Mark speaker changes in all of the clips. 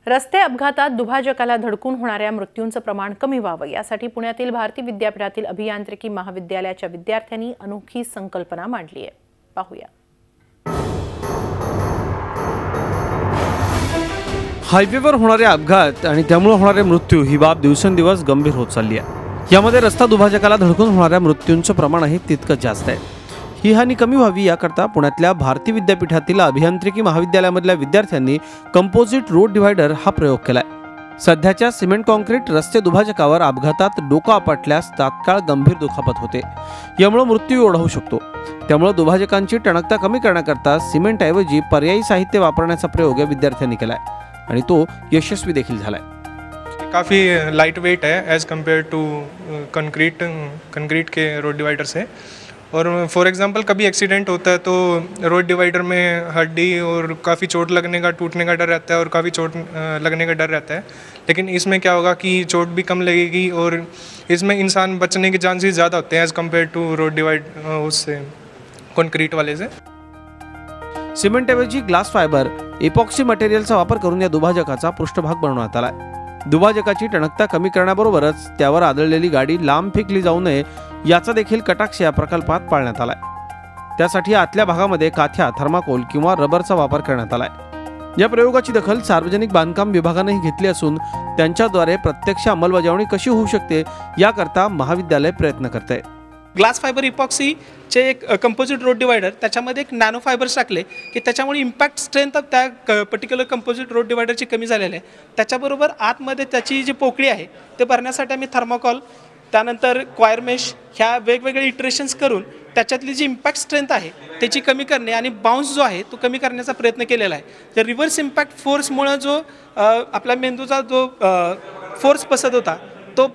Speaker 1: रस्ते अपघातात दुभाजकाला धडकून होणाऱ्या मृत्यूंचं प्रमाण कमी व्हावं यासाठी पुण्यातील भारती विद्यापीठातील अभियांत्रिकी महाविद्यालयाच्या विद्यार्थ्यांनी अनोखी संकल्पना मांडली आहे। पाहूया।
Speaker 2: हायवेवर होणारे अपघात आणि त्यामुळे होणारे मृत्यू ही बाब दिवसेंदिवस गंभीर होत चालली आहे। यामध्ये रस्ता दुभाजकाला धडकून होणाऱ्या मृत्यूंचं प्रमाणही तितकंच जास्त आहे। ही हानी कमी व्हावी याकरता पुण्यातल्या भारती विद्यापीठातील अभियांत्रिकी महाविद्यालयामधल्या विद्यार्थ्यांनी कंपोजिट रोड डिव्हायडर हा प्रयोग केलाय। सध्याच्या सिमेंट कॉन्क्रीट रस्ते दुभाजकावर अपघातात डोकं आपटल्यास तात्काळ गंभीर दुखापत होते, यामुळे मृत्यू ओढवू शकतो। त्यामुळे दुभाजकांची टणकता कमी करण्याकरता सिमेंटऐवजी पर्यायी साहित्य वापरण्याचा प्रयोग या विद्यार्थ्यांनी केलाय आणि तो यशस्वी देखील झालाय।
Speaker 3: काफ़ी लाइट वेट है एज़ कम्पेयर टू कंक्रीट के रोड डिवाइडर से। और फॉर एग्जांपल कभी एक्सीडेंट होता है तो रोड डिवाइडर में हड्डी और काफ़ी चोट लगने का, टूटने का डर रहता है और काफ़ी चोट लगने का डर रहता है। लेकिन इसमें क्या होगा कि चोट भी कम लगेगी और इसमें इंसान बचने के चांसेस ज़्यादा होते हैं as compare to road divide उससे कंक्रीट वाले से।
Speaker 2: सिमेंटऐवजी ग्लास फायबर इपॉक्सी मटेरियलचा वापर करून या दुभाजकाचा पृष्ठभाग बनवण्यात आलाय। दुभाजकाची टणकता कमी करण्याबरोबरच त्यावर आदळलेली गाडी लांब फेकली जाऊ नये याचा देखील कटाक्ष या प्रकल्पात पाळण्यात आलाय। त्यासाठी आतल्या भागामध्ये काथ्या, थर्माकोल किंवा रबरचा वापर करण्यात आलाय। या प्रयोगाची दखल सार्वजनिक बांधकाम विभागानेही घेतली असून त्यांच्याद्वारे प्रत्यक्ष अंमलबजावणी कशी होऊ शकते याकरता महाविद्यालय प्रयत्न करते।
Speaker 4: ग्लास फायबर इपॉक्सीचे एक कंपोजिट रोड डिवायडर, त्याच्यामध्ये एक नॅनो फायबर्स टाकले की त्याच्यामुळे इम्पॅक्ट स्ट्रेंथ त्या पर्टिक्युलर कंपोजिट रोड डिवायडरची कमी झालेली आहे। त्याच्याबरोबर आतमध्ये त्याची जी पोकळी आहे ते भरण्यासाठी आम्ही थर्माकोल, त्यानंतर क्वायर मेश ह्या वेगवेगळे इटरेशन्स करून त्याच्यातली जी इम्पॅक्ट स्ट्रेंथ आहे त्याची कमी करणे आणि बाउन्स जो आहे तो कमी करण्याचा प्रयत्न केलेला आहे। तर रिव्हर्स इम्पॅक्ट फोर्समुळे जो आपल्या मेंदूचा जो फोर्स बसत होता तो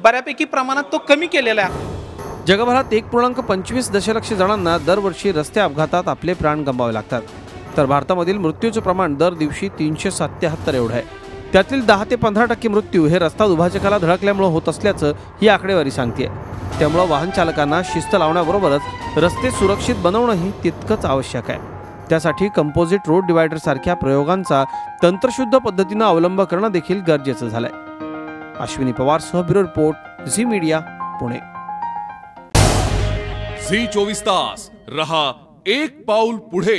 Speaker 4: बऱ्यापैकी प्रमाणात तो कमी केलेला आहे।
Speaker 2: जगभरात 1.25 दशलक्ष जणांना दरवर्षी रस्ते अपघातात आपले प्राण गमवावे लागतात, तर भारतामधील मृत्यूचे प्रमाण दर दिवशी 377 एवढं आहे। त्यातील 10 ते 15% मृत्यू हे रस्ता दुभाजकाला धडकल्यामुळे होत असल्याचं ही आकडेवारी सांगते। त्यामुळे वाहन चालकांना शिस्त लावण्याबरोबरच रस्ते सुरक्षित बनवणंही तितकंच आवश्यक आहे। त्यासाठी कंपोजिट रोड डिवायडर सारख्या प्रयोगांचा तंत्रशुद्ध पद्धतीने अवलंब करणं देखील गरजेचं झालंय। अश्विनी पवार सह bureau report, Zee media, Pune.
Speaker 5: Zee 24 तास रहा एक पाऊल पुढे।